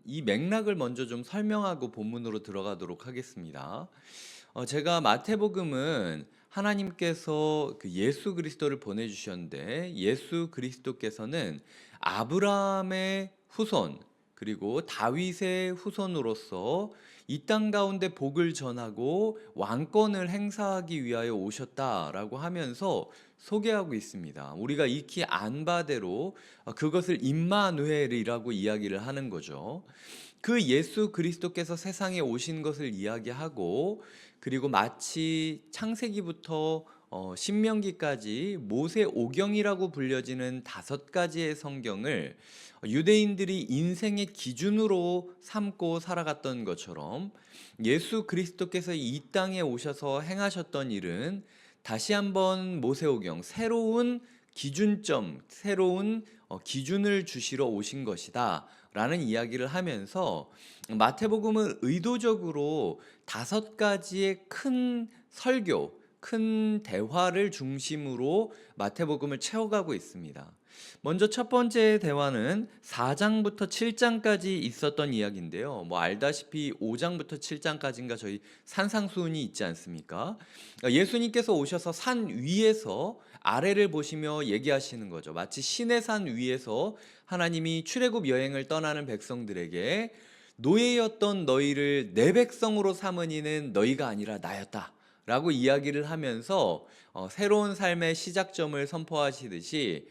이 맥락을 먼저 좀 설명하고 본문으로 들어가도록 하겠습니다. 제가 마태복음은 하나님께서 그 예수 그리스도를 보내주셨는데 예수 그리스도께서는 아브라함의 후손 그리고 다윗의 후손으로서 이 땅 가운데 복을 전하고 왕권을 행사하기 위하여 오셨다라고 하면서 소개하고 있습니다. 우리가 익히 안 바대로 그것을 임마누엘이라고 이야기를 하는 거죠. 그 예수 그리스도께서 세상에 오신 것을 이야기하고 그리고 마치 창세기부터 신명기까지 모세 오경이라고 불려지는 5가지의 성경을 유대인들이 인생의 기준으로 삼고 살아갔던 것처럼 예수 그리스도께서 이 땅에 오셔서 행하셨던 일은 다시 한번 모세오경 새로운 기준점, 새로운 기준을 주시러 오신 것이다 라는 이야기를 하면서 마태복음은 의도적으로 5가지의 큰 설교, 큰 대화를 중심으로 마태복음을 채워가고 있습니다. 먼저 첫 번째 대화는 4장부터 7장까지 있었던 이야기인데요. 알다시피 5장부터 7장까지인가 저희 산상수훈이 있지 않습니까? 예수님께서 오셔서 산 위에서 아래를 보시며 얘기하시는 거죠. 마치 신의 산 위에서 하나님이 출애굽 여행을 떠나는 백성들에게 노예였던 너희를 내 백성으로 삼은 이는 너희가 아니라 나였다 라고 이야기를 하면서 새로운 삶의 시작점을 선포하시듯이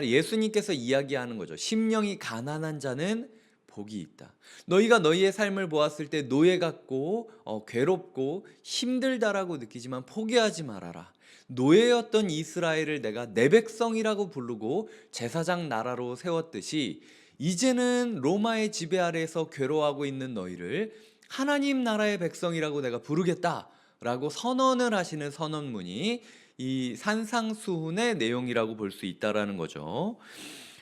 예수님께서 이야기하는 거죠. 심령이 가난한 자는 복이 있다. 너희가 너희의 삶을 보았을 때 노예 같고 괴롭고 힘들다라고 느끼지만 포기하지 말아라. 노예였던 이스라엘을 내가 내 백성이라고 부르고 제사장 나라로 세웠듯이 이제는 로마의 지배 아래에서 괴로워하고 있는 너희를 하나님 나라의 백성이라고 내가 부르겠다라고 선언을 하시는 선언문이 이 산상수훈의 내용이라고 볼 수 있다라는 거죠.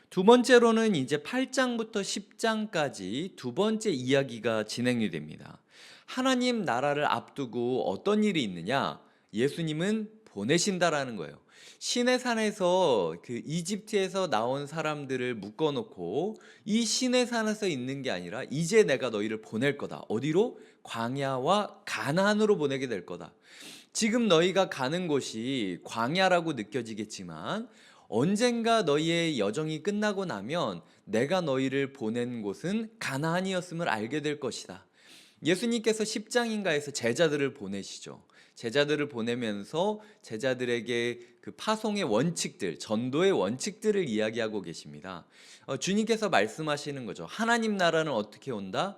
두 번째로는 이제 8장부터 10장까지 두 번째 이야기가 진행이 됩니다. 하나님 나라를 앞두고 어떤 일이 있느냐? 예수님은 보내신다라는 거예요. 시내산에서 그 이집트에서 나온 사람들을 묶어놓고 이 시내산에서 있는 게 아니라 이제 내가 너희를 보낼 거다. 어디로? 광야와 가나안으로 보내게 될 거다. 지금 너희가 가는 곳이 광야라고 느껴지겠지만 언젠가 너희의 여정이 끝나고 나면 내가 너희를 보낸 곳은 가나안이었음을 알게 될 것이다. 예수님께서 10장인가에서 제자들을 보내시죠. 제자들을 보내면서 제자들에게 그 파송의 원칙들, 전도의 원칙들을 이야기하고 계십니다. 주님께서 말씀하시는 거죠. 하나님 나라는 어떻게 온다?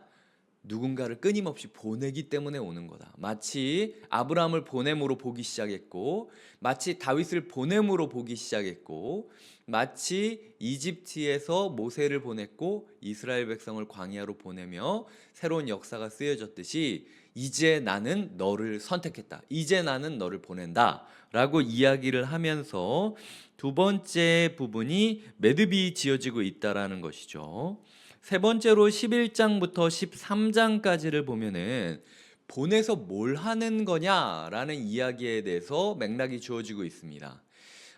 누군가를 끊임없이 보내기 때문에 오는 거다. 마치 아브라함을 보냄으로 보기 시작했고, 마치 다윗을 보냄으로 보기 시작했고, 마치 이집트에서 모세를 보냈고 이스라엘 백성을 광야로 보내며 새로운 역사가 쓰여졌듯이 이제 나는 너를 선택했다. 이제 나는 너를 보낸다. 라고 이야기를 하면서 두 번째 부분이 매듭이 지어지고 있다라는 것이죠. 세 번째로 11장부터 13장까지를 보면은 보내서 뭘 하는 거냐라는 이야기에 대해서 맥락이 주어지고 있습니다.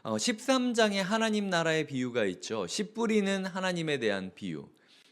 13장에 하나님 나라의 비유가 있죠. 씨 뿌리는 하나님에 대한 비유.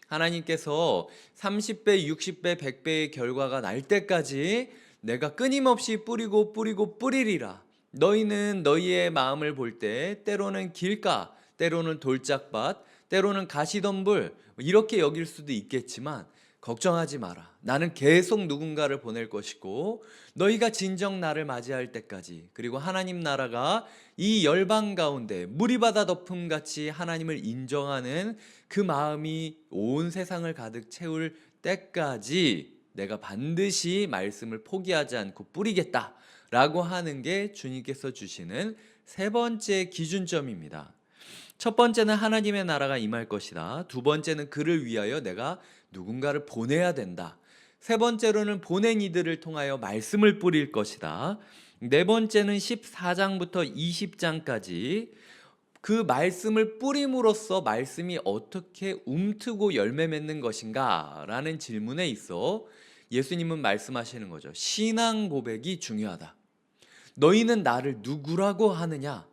하나님께서 30배, 60배, 100배의 결과가 날 때까지 내가 끊임없이 뿌리고 뿌리고 뿌리리라. 너희는 너희의 마음을 볼 때 때로는 길가, 때로는 돌짝밭, 때로는 가시덤불 이렇게 여길 수도 있겠지만 걱정하지 마라. 나는 계속 누군가를 보낼 것이고 너희가 진정 나를 맞이할 때까지 그리고 하나님 나라가 이 열방 가운데 무리바다 덮음같이 하나님을 인정하는 그 마음이 온 세상을 가득 채울 때까지 내가 반드시 말씀을 포기하지 않고 뿌리겠다 라고 하는 게 주님께서 주시는 세 번째 기준점입니다. 첫 번째는 하나님의 나라가 임할 것이다. 두 번째는 그를 위하여 내가 누군가를 보내야 된다. 세 번째로는 보낸 이들을 통하여 말씀을 뿌릴 것이다. 네 번째는 14장부터 20장까지 그 말씀을 뿌림으로써 말씀이 어떻게 움트고 열매 맺는 것인가 라는 질문에 있어 예수님은 말씀하시는 거죠. 신앙 고백이 중요하다. 너희는 나를 누구라고 하느냐?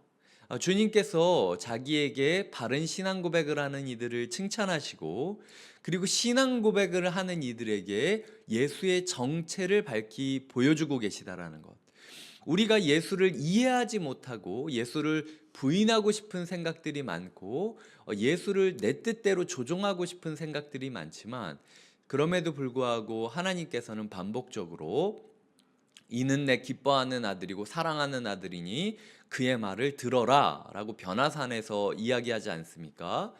주님께서 자기에게 바른 신앙 고백을 하는 이들을 칭찬하시고 그리고 신앙 고백을 하는 이들에게 예수의 정체를 밝히 보여주고 계시다라는 것. 우리가 예수를 이해하지 못하고 예수를 부인하고 싶은 생각들이 많고 예수를 내 뜻대로 조종하고 싶은 생각들이 많지만, 그럼에도 불구하고 하나님께서는 반복적으로 이는 내 기뻐하는 아들이고 사랑하는 아들이니 그의 말을 들어라 라고 변화산에서 이야기하지 않습니까?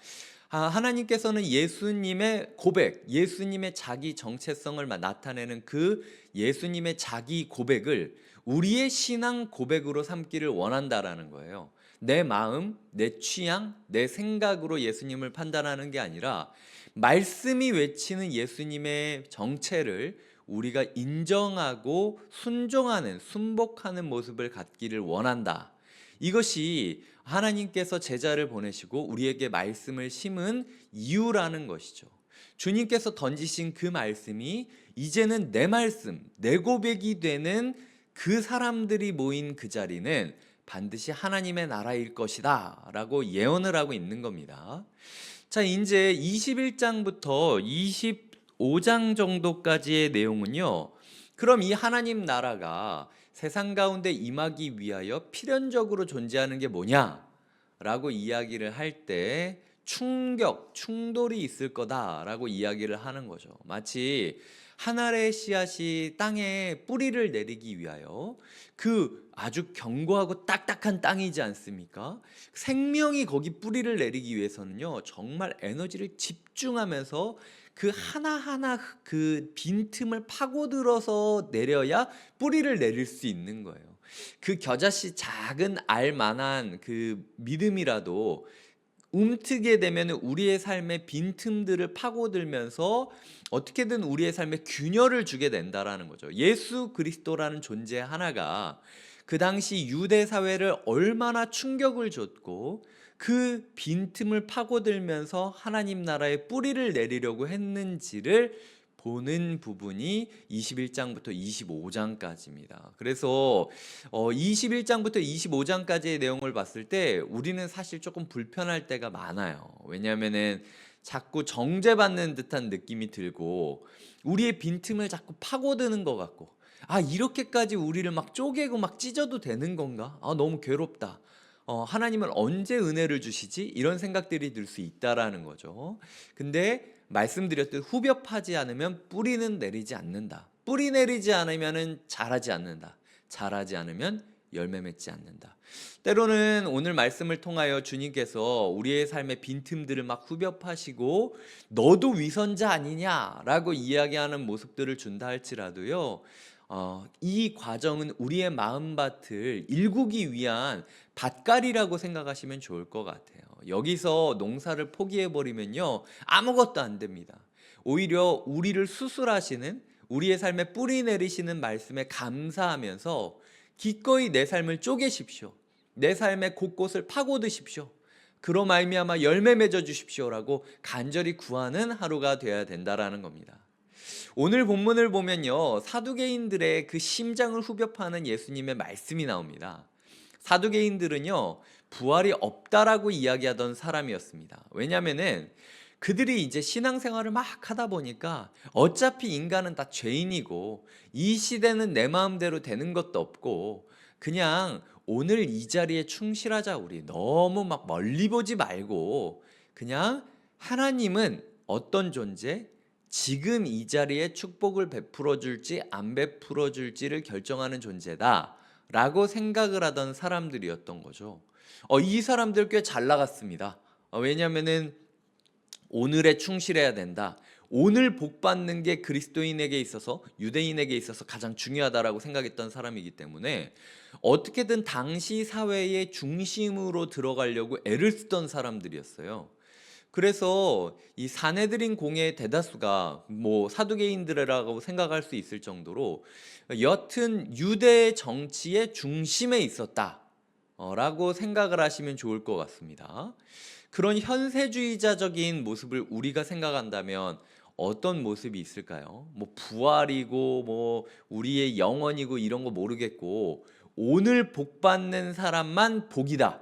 하나님께서는 예수님의 고백, 예수님의 자기 정체성을 나타내는 그 예수님의 자기 고백을 우리의 신앙 고백으로 삼기를 원한다라는 거예요. 내 마음, 내 취향, 내 생각으로 예수님을 판단하는 게 아니라 말씀이 외치는 예수님의 정체를 우리가 인정하고 순종하는, 순복하는 모습을 갖기를 원한다. 이것이 하나님께서 제자를 보내시고 우리에게 말씀을 심은 이유라는 것이죠. 주님께서 던지신 그 말씀이 이제는 내 말씀, 내 고백이 되는 그 사람들이 모인 그 자리는 반드시 하나님의 나라일 것이다 라고 예언을 하고 있는 겁니다. 자, 이제 21장부터 25장 정도까지의 내용은요, 그럼 이 하나님 나라가 세상 가운데 임하기 위하여 필연적으로 존재하는 게 뭐냐 라고 이야기를 할 때 충돌이 있을 거다라고 이야기를 하는 거죠. 마치 한 알의 씨앗이 땅에 뿌리를 내리기 위하여 그 아주 견고하고 딱딱한 땅이지 않습니까? 생명이 거기 뿌리를 내리기 위해서는요, 정말 에너지를 집중하면서 그 하나하나 그 빈틈을 파고들어서 내려야 뿌리를 내릴 수 있는 거예요. 그 겨자씨 작은 알만한 그 믿음이라도 움트게 되면 우리의 삶의 빈틈들을 파고들면서 어떻게든 우리의 삶에 균열을 주게 된다라는 거죠. 예수 그리스도라는 존재 하나가 그 당시 유대 사회를 얼마나 충격을 줬고 그 빈틈을 파고들면서 하나님 나라의 뿌리를 내리려고 했는지를 보는 부분이 21장부터 25장까지입니다. 그래서 21장부터 25장까지의 내용을 봤을 때 우리는 사실 조금 불편할 때가 많아요. 왜냐하면은 자꾸 정죄받는 듯한 느낌이 들고 우리의 빈틈을 자꾸 파고드는 것 같고, 이렇게까지 우리를 막 쪼개고 막 찢어도 되는 건가? 너무 괴롭다. 하나님은 언제 은혜를 주시지? 이런 생각들이 들 수 있다라는 거죠. 근데 말씀드렸듯 후벼파지 않으면 뿌리는 내리지 않는다. 뿌리 내리지 않으면 자라지 않는다. 자라지 않으면 열매 맺지 않는다. 때로는 오늘 말씀을 통하여 주님께서 우리의 삶의 빈틈들을 막 후벼파시고 너도 위선자 아니냐라고 이야기하는 모습들을 준다 할지라도요, 이 과정은 우리의 마음밭을 일구기 위한 밭갈이라고 생각하시면 좋을 것 같아요. 여기서 농사를 포기해버리면요, 아무것도 안 됩니다. 오히려 우리를 수술하시는, 우리의 삶에 뿌리 내리시는 말씀에 감사하면서 기꺼이 내 삶을 쪼개십시오. 내 삶의 곳곳을 파고드십시오. 그로 말미암아 열매 맺어 주십시오라고 간절히 구하는 하루가 되어야 된다라는 겁니다. 오늘 본문을 보면요, 사두개인들의 그 심장을 후벼 파는 예수님의 말씀이 나옵니다. 사두개인들은요, 부활이 없다라고 이야기하던 사람이었습니다. 왜냐하면은 그들이 이제 신앙생활을 막 하다 보니까 어차피 인간은 다 죄인이고 이 시대는 내 마음대로 되는 것도 없고 그냥 오늘 이 자리에 충실하자, 우리 너무 막 멀리 보지 말고 그냥 하나님은 어떤 존재, 지금 이 자리에 축복을 베풀어 줄지 안 베풀어 줄지를 결정하는 존재다 라고 생각을 하던 사람들이었던 거죠. 이 사람들 꽤 잘 나갔습니다. 왜냐하면은 오늘에 충실해야 된다. 오늘 복 받는 게 그리스도인에게 있어서, 유대인에게 있어서 가장 중요하다라고 생각했던 사람이기 때문에 어떻게든 당시 사회의 중심으로 들어가려고 애를 쓰던 사람들이었어요. 그래서 이 사내들인 공의 대다수가 사두개인들이라고 생각할 수 있을 정도로 여튼 유대 정치의 중심에 있었다 라고 생각을 하시면 좋을 것 같습니다. 그런 현세주의자적인 모습을 우리가 생각한다면 어떤 모습이 있을까요? 부활이고 우리의 영원이고 이런 거 모르겠고 오늘 복 받는 사람만 복이다.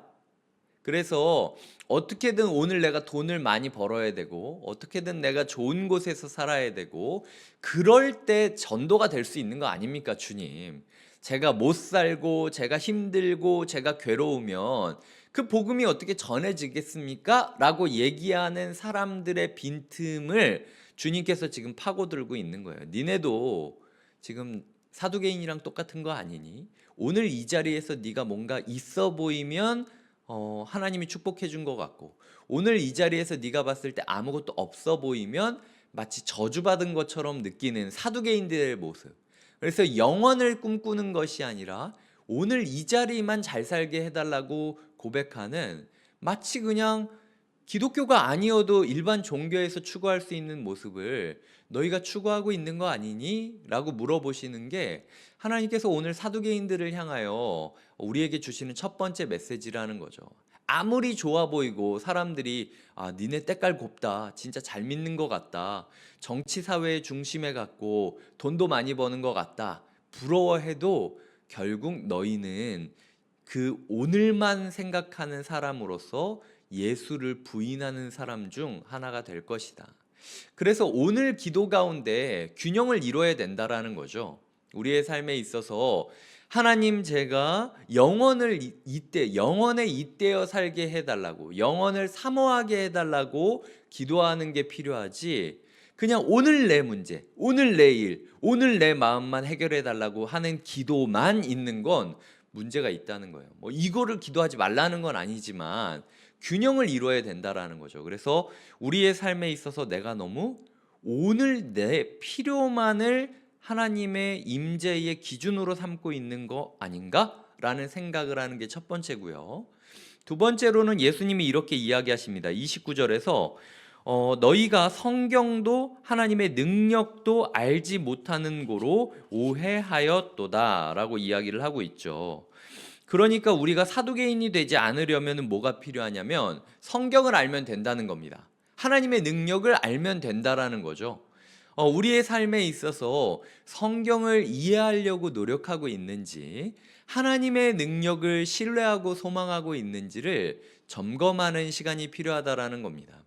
그래서 어떻게든 오늘 내가 돈을 많이 벌어야 되고 어떻게든 내가 좋은 곳에서 살아야 되고 그럴 때 전도가 될 수 있는 거 아닙니까, 주님? 제가 못 살고 제가 힘들고 제가 괴로우면 그 복음이 어떻게 전해지겠습니까? 라고 얘기하는 사람들의 빈틈을 주님께서 지금 파고들고 있는 거예요. 니네도 지금 사두개인이랑 똑같은 거 아니니? 오늘 이 자리에서 네가 뭔가 있어 보이면 하나님이 축복해 준 것 같고, 오늘 이 자리에서 네가 봤을 때 아무것도 없어 보이면 마치 저주받은 것처럼 느끼는 사두개인들의 모습. 그래서 영원을 꿈꾸는 것이 아니라 오늘 이 자리만 잘 살게 해달라고 고백하는, 마치 그냥 기독교가 아니어도 일반 종교에서 추구할 수 있는 모습을 너희가 추구하고 있는 거 아니니? 라고 물어보시는 게 하나님께서 오늘 사두개인들을 향하여 우리에게 주시는 첫 번째 메시지라는 거죠. 아무리 좋아 보이고 사람들이 니네 때깔 곱다, 진짜 잘 믿는 것 같다, 정치 사회의 중심에 갔고 돈도 많이 버는 것 같다, 부러워해도 결국 너희는 그 오늘만 생각하는 사람으로서 예수를 부인하는 사람 중 하나가 될 것이다. 그래서 오늘 기도 가운데 균형을 이뤄야 된다라는 거죠. 우리의 삶에 있어서 하나님, 제가 영원을 영원에 잇대어 살게 해달라고, 영원을 사모하게 해달라고 기도하는 게 필요하지, 그냥 오늘 내 문제, 오늘 내 일, 오늘 내 마음만 해결해 달라고 하는 기도만 있는 건 문제가 있다는 거예요. 뭐 이거를 기도하지 말라는 건 아니지만 균형을 이루어야 된다라는 거죠. 그래서 우리의 삶에 있어서 내가 너무 오늘 내 필요만을 하나님의 임재의 기준으로 삼고 있는 거 아닌가라는 생각을 하는 게 첫 번째고요. 두 번째로는 예수님이 이렇게 이야기하십니다. 29절에서 너희가 성경도 하나님의 능력도 알지 못하는 고로 오해하였도다 라고 이야기를 하고 있죠. 그러니까 우리가 사두개인이 되지 않으려면 뭐가 필요하냐면 성경을 알면 된다는 겁니다. 하나님의 능력을 알면 된다라는 거죠. 우리의 삶에 있어서 성경을 이해하려고 노력하고 있는지, 하나님의 능력을 신뢰하고 소망하고 있는지를 점검하는 시간이 필요하다라는 겁니다.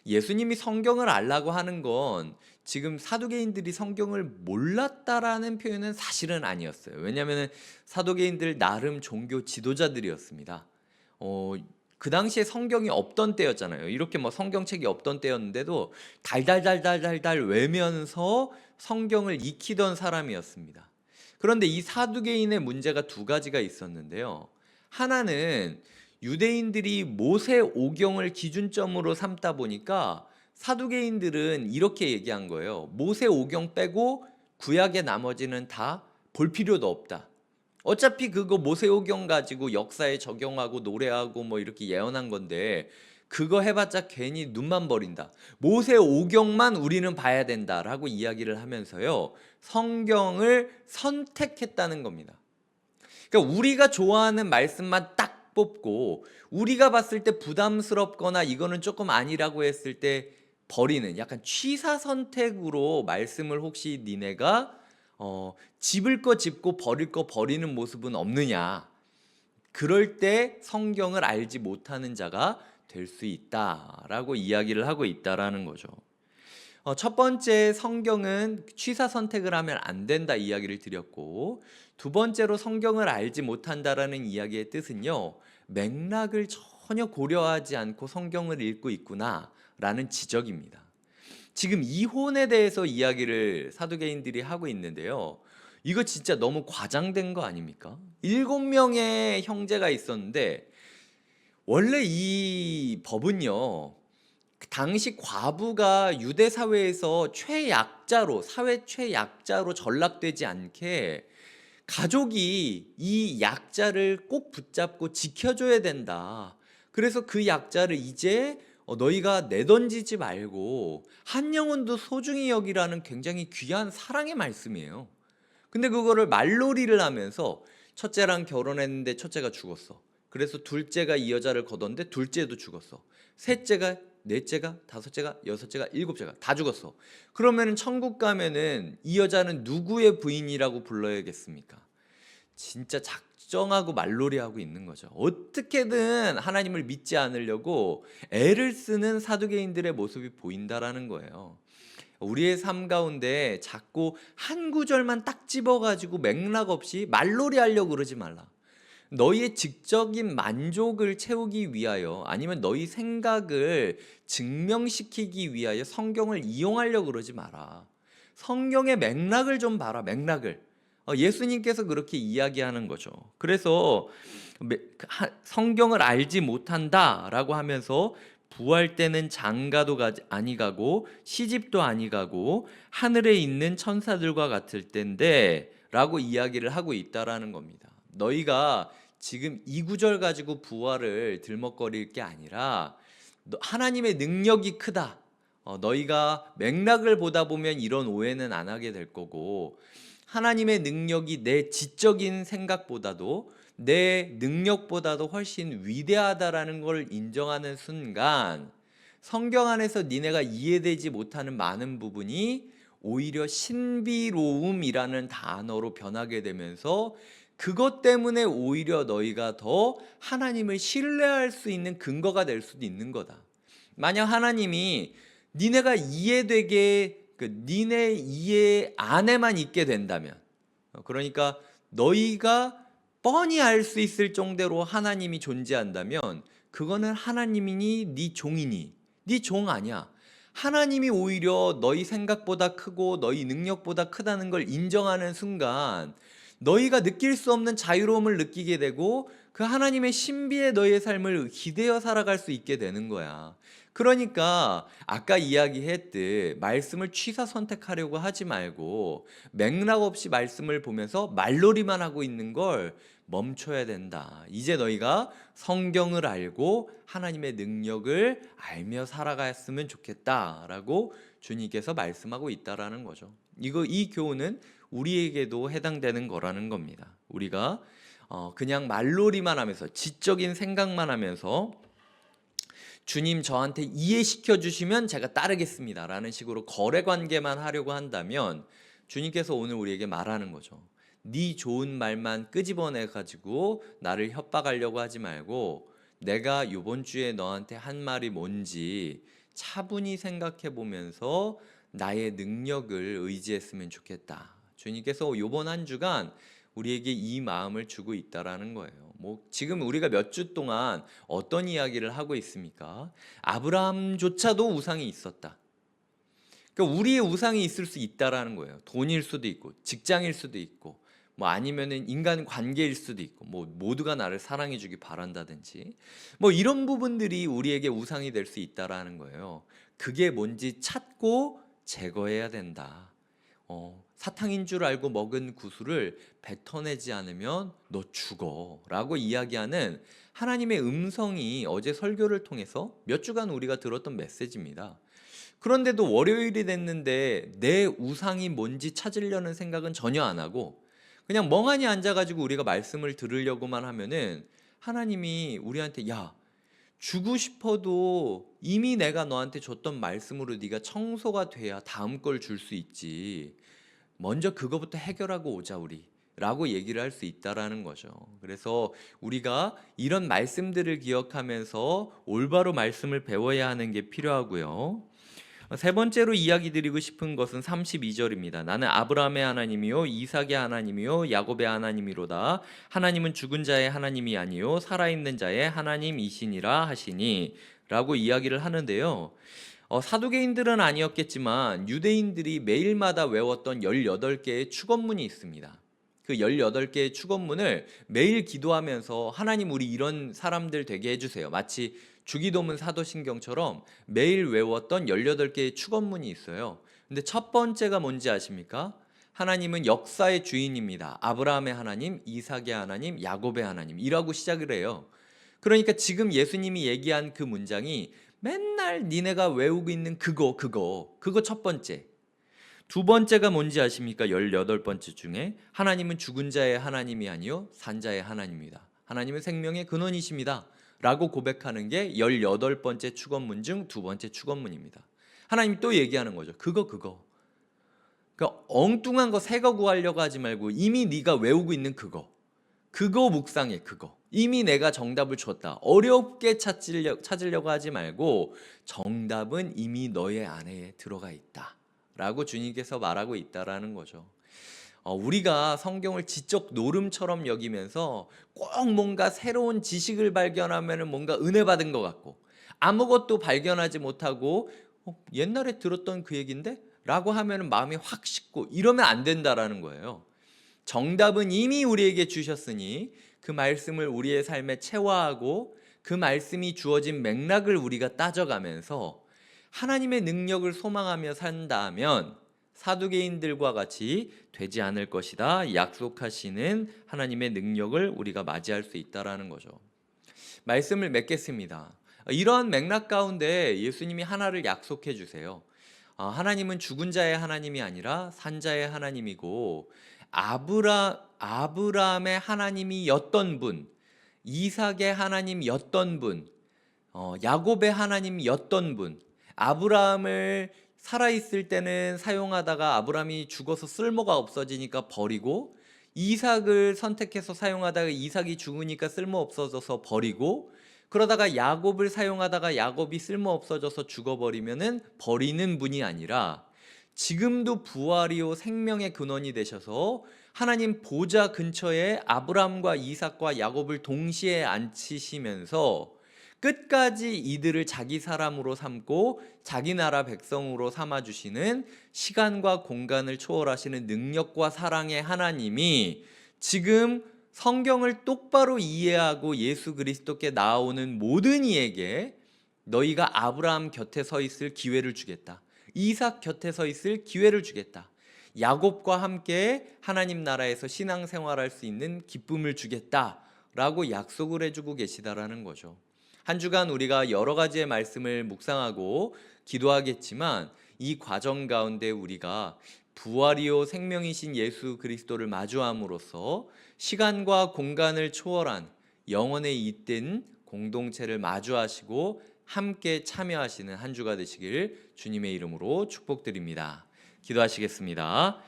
예수님이 성경을 알라고 하는 건 지금 사두개인들이 성경을 몰랐다라는 표현은 사실은 아니었어요. 왜냐하면 사두개인들 나름 종교 지도자들이었습니다. 그 당시에 성경이 없던 때였잖아요. 이렇게 뭐 성경책이 없던 때였는데도 달달달달달달 외면서 성경을 익히던 사람이었습니다. 그런데 이 사두개인의 문제가 두 가지가 있었는데요. 하나는 유대인들이 모세 오경을 기준점으로 삼다 보니까 사두개인들은 이렇게 얘기한 거예요. 모세 오경 빼고 구약의 나머지는 다 볼 필요도 없다. 어차피 그거 모세오경 가지고 역사에 적용하고 노래하고 뭐 이렇게 예언한 건데 그거 해봤자 괜히 눈만 버린다. 모세오경만 우리는 봐야 된다라고 이야기를 하면서요, 성경을 선택했다는 겁니다. 그러니까 우리가 좋아하는 말씀만 딱 뽑고 우리가 봤을 때 부담스럽거나 이거는 조금 아니라고 했을 때 버리는, 약간 취사 선택으로 말씀을 혹시 니네가 집을 거 집고 버릴 거 버리는 모습은 없느냐. 그럴 때 성경을 알지 못하는 자가 될 수 있다라고 이야기를 하고 있다라는 거죠. 첫 번째, 성경은 취사 선택을 하면 안 된다 이야기를 드렸고, 두 번째로 성경을 알지 못한다라는 이야기의 뜻은요, 맥락을 전혀 고려하지 않고 성경을 읽고 있구나라는 지적입니다. 지금 이혼에 대해서 이야기를 사두개인들이 하고 있는데요, 이거 진짜 너무 과장된 거 아닙니까? 7명의 형제가 있었는데 원래 이 법은요, 당시 과부가 유대 사회에서 최약자로, 사회 최약자로 전락되지 않게 가족이 이 약자를 꼭 붙잡고 지켜줘야 된다. 그래서 그 약자를 이제 너희가 내던지지 말고 한 영혼도 소중히 여기라는 굉장히 귀한 사랑의 말씀이에요. 근데 그거를 말놀이를 하면서 첫째랑 결혼했는데 첫째가 죽었어. 그래서 둘째가 이 여자를 거뒀는데 둘째도 죽었어. 셋째가, 넷째가, 다섯째가, 여섯째가, 일곱째가 다 죽었어. 그러면 천국 가면은 이 여자는 누구의 부인이라고 불러야겠습니까? 진짜 작정하고 말놀이하고 있는 거죠. 어떻게든 하나님을 믿지 않으려고 애를 쓰는 사두개인들의 모습이 보인다라는 거예요. 우리의 삶 가운데 자꾸 한 구절만 딱 집어가지고 맥락 없이 말놀이 하려고 그러지 말라. 너희의 직접인 만족을 채우기 위하여, 아니면 너희 생각을 증명시키기 위하여 성경을 이용하려고 그러지 마라. 성경의 맥락을 좀 봐라. 맥락을. 예수님께서 그렇게 이야기하는 거죠. 그래서 성경을 알지 못한다라고 하면서 부활 때는 장가도 아니 가고 시집도 아니 가고 하늘에 있는 천사들과 같을 텐데 라고 이야기를 하고 있다라는 겁니다. 너희가 지금 이 구절 가지고 부활을 들먹거릴 게 아니라 하나님의 능력이 크다. 너희가 맥락을 보다 보면 이런 오해는 안 하게 될 거고, 하나님의 능력이 내 지적인 생각보다도 내 능력보다도 훨씬 위대하다라는 걸 인정하는 순간, 성경 안에서 니네가 이해되지 못하는 많은 부분이 오히려 신비로움이라는 단어로 변하게 되면서, 그것 때문에 오히려 너희가 더 하나님을 신뢰할 수 있는 근거가 될 수도 있는 거다. 만약 하나님이 니네가 이해되게, 니네 이해 안에만 있게 된다면, 그러니까 너희가 뻔히 알 수 있을 정도로 하나님이 존재한다면, 그거는 하나님이니 네 종이니, 네 종 아니야. 하나님이 오히려 너희 생각보다 크고 너희 능력보다 크다는 걸 인정하는 순간, 너희가 느낄 수 없는 자유로움을 느끼게 되고 그 하나님의 신비에 너희의 삶을 기대어 살아갈 수 있게 되는 거야. 그러니까 아까 이야기했듯 말씀을 취사 선택하려고 하지 말고 맥락 없이 말씀을 보면서 말놀이만 하고 있는 걸 멈춰야 된다. 이제 너희가 성경을 알고 하나님의 능력을 알며 살아갔으면 좋겠다라고 주님께서 말씀하고 있다라는 거죠. 이 교훈은 우리에게도 해당되는 거라는 겁니다. 우리가 그냥 말놀이만 하면서, 지적인 생각만 하면서 주님 저한테 이해시켜 주시면 제가 따르겠습니다 라는 식으로 거래 관계만 하려고 한다면, 주님께서 오늘 우리에게 말하는 거죠. 네 좋은 말만 끄집어내 가지고 나를 협박하려고 하지 말고, 내가 이번 주에 너한테 한 말이 뭔지 차분히 생각해 보면서 나의 능력을 의지했으면 좋겠다. 주님께서 이번 한 주간 우리에게 이 마음을 주고 있다라는 거예요. 지금 우리가 몇 주 동안 어떤 이야기를 하고 있습니까? 아브라함조차도 우상이 있었다. 그러니까 우리의 우상이 있을 수 있다라는 거예요. 돈일 수도 있고, 직장일 수도 있고, 아니면은 인간 관계일 수도 있고, 모두가 나를 사랑해 주기 바란다든지, 이런 부분들이 우리에게 우상이 될 수 있다라는 거예요. 그게 뭔지 찾고 제거해야 된다. 사탕인 줄 알고 먹은 구슬을 뱉어내지 않으면 너 죽어 라고 이야기하는 하나님의 음성이 어제 설교를 통해서 몇 주간 우리가 들었던 메시지입니다. 그런데도 월요일이 됐는데 내 우상이 뭔지 찾으려는 생각은 전혀 안 하고 그냥 멍하니 앉아가지고 우리가 말씀을 들으려고만 하면은, 하나님이 우리한테 야, 주고 싶어도 이미 내가 너한테 줬던 말씀으로 네가 청소가 돼야 다음 걸 줄 수 있지, 먼저 그거부터 해결하고 오자 우리 라고 얘기를 할 수 있다라는 거죠. 그래서 우리가 이런 말씀들을 기억하면서 올바로 말씀을 배워야 하는 게 필요하고요. 세 번째로 이야기 드리고 싶은 것은 32절입니다. 나는 아브라함의 하나님이요 이삭의 하나님이요 야곱의 하나님이로다. 하나님은 죽은 자의 하나님이 아니요 살아있는 자의 하나님이시니라 하시니 라고 이야기를 하는데요. 사두개인들은 아니었겠지만 유대인들이 매일마다 외웠던 18개의 축원문이 있습니다. 그 18개의 축원문을 매일 기도하면서 하나님 우리 이런 사람들 되게 해주세요. 마치 주기도문 사도신경처럼 매일 외웠던 18개의 축원문이 있어요. 근데 첫 번째가 뭔지 아십니까? 하나님은 역사의 주인입니다. 아브라함의 하나님, 이삭의 하나님, 야곱의 하나님이라고 시작을 해요. 그러니까 지금 예수님이 얘기한 그 문장이 맨날 니네가 외우고 있는 그거 첫 번째. 두 번째가 뭔지 아십니까? 18번째 중에 하나님은 죽은 자의 하나님이 아니요 산 자의 하나님입니다. 하나님은 생명의 근원이십니다 라고 고백하는 게 18번째 축원문 중 두 번째 축원문입니다. 하나님이 또 얘기하는 거죠. 그거 그러니까 엉뚱한 거 새 거 구하려고 하지 말고 이미 네가 외우고 있는 그거, 그거 묵상해, 그거. 이미 내가 정답을 줬다. 어렵게 찾으려고 하지 말고 정답은 이미 너의 안에 들어가 있다 라고 주님께서 말하고 있다라는 거죠. 우리가 성경을 지적 노름처럼 여기면서 꼭 뭔가 새로운 지식을 발견하면 뭔가 은혜 받은 것 같고, 아무것도 발견하지 못하고 옛날에 들었던 그 얘긴데? 라고 하면 마음이 확 식고 이러면 안 된다라는 거예요. 정답은 이미 우리에게 주셨으니 그 말씀을 우리의 삶에 체화하고 그 말씀이 주어진 맥락을 우리가 따져가면서 하나님의 능력을 소망하며 산다면 사두개인들과 같이 되지 않을 것이다 약속하시는 하나님의 능력을 우리가 맞이할 수 있다라는 거죠. 말씀을 맺겠습니다. 이런 맥락 가운데 예수님이 하나를 약속해 주세요. 하나님은 죽은 자의 하나님이 아니라 산자의 하나님이고, 아브라함의 하나님이었던 분, 이삭의 하나님이었던 분, 야곱의 하나님이었던 분, 아브라함을 살아있을 때는 사용하다가 아브라함이 죽어서 쓸모가 없어지니까 버리고, 이삭을 선택해서 사용하다가 이삭이 죽으니까 쓸모 없어져서 버리고, 그러다가 야곱을 사용하다가 야곱이 쓸모 없어져서 죽어버리면은 버리는 분이 아니라 지금도 부활이요 생명의 근원이 되셔서 하나님 보좌 근처에 아브라함과 이삭과 야곱을 동시에 앉히시면서 끝까지 이들을 자기 사람으로 삼고 자기 나라 백성으로 삼아주시는 시간과 공간을 초월하시는 능력과 사랑의 하나님이 지금 성경을 똑바로 이해하고 예수 그리스도께 나아오는 모든 이에게 너희가 아브라함 곁에 서 있을 기회를 주겠다. 이삭 곁에 서 있을 기회를 주겠다. 야곱과 함께 하나님 나라에서 신앙생활할 수 있는 기쁨을 주겠다 라고 약속을 해주고 계시다라는 거죠. 한 주간 우리가 여러 가지의 말씀을 묵상하고 기도하겠지만 이 과정 가운데 우리가 부활이요 생명이신 예수 그리스도를 마주함으로써 시간과 공간을 초월한 영원에 잇든 공동체를 마주하시고 함께 참여하시는 한 주가 되시길 주님의 이름으로 축복드립니다. 기도하시겠습니다.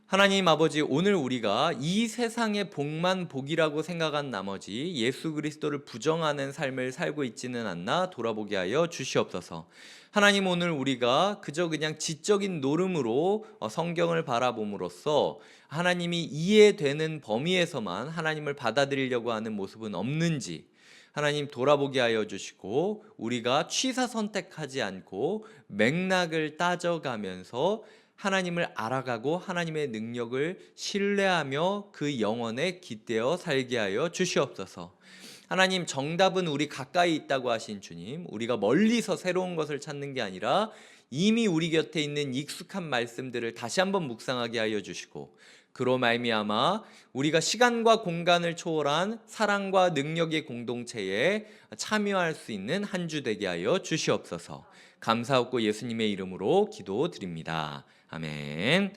하나님 아버지, 오늘 우리가 이 세상의 복만 복이라고 생각한 나머지 예수 그리스도를 부정하는 삶을 살고 있지는 않나 돌아보게 하여 주시옵소서. 하나님, 오늘 우리가 그저 그냥 지적인 노름으로 성경을 바라봄으로써 하나님이 이해되는 범위에서만 하나님을 받아들이려고 하는 모습은 없는지 하나님 돌아보게 하여 주시고, 우리가 취사 선택하지 않고 맥락을 따져가면서 하나님을 알아가고 하나님의 능력을 신뢰하며 그 영혼에 깃대어 살게 하여 주시옵소서. 하나님, 정답은 우리 가까이 있다고 하신 주님, 우리가 멀리서 새로운 것을 찾는 게 아니라 이미 우리 곁에 있는 익숙한 말씀들을 다시 한번 묵상하게 하여 주시고, 그로 말미암아 우리가 시간과 공간을 초월한 사랑과 능력의 공동체에 참여할 수 있는 한 주 되게 하여 주시옵소서. 감사하고 예수님의 이름으로 기도드립니다. 아멘.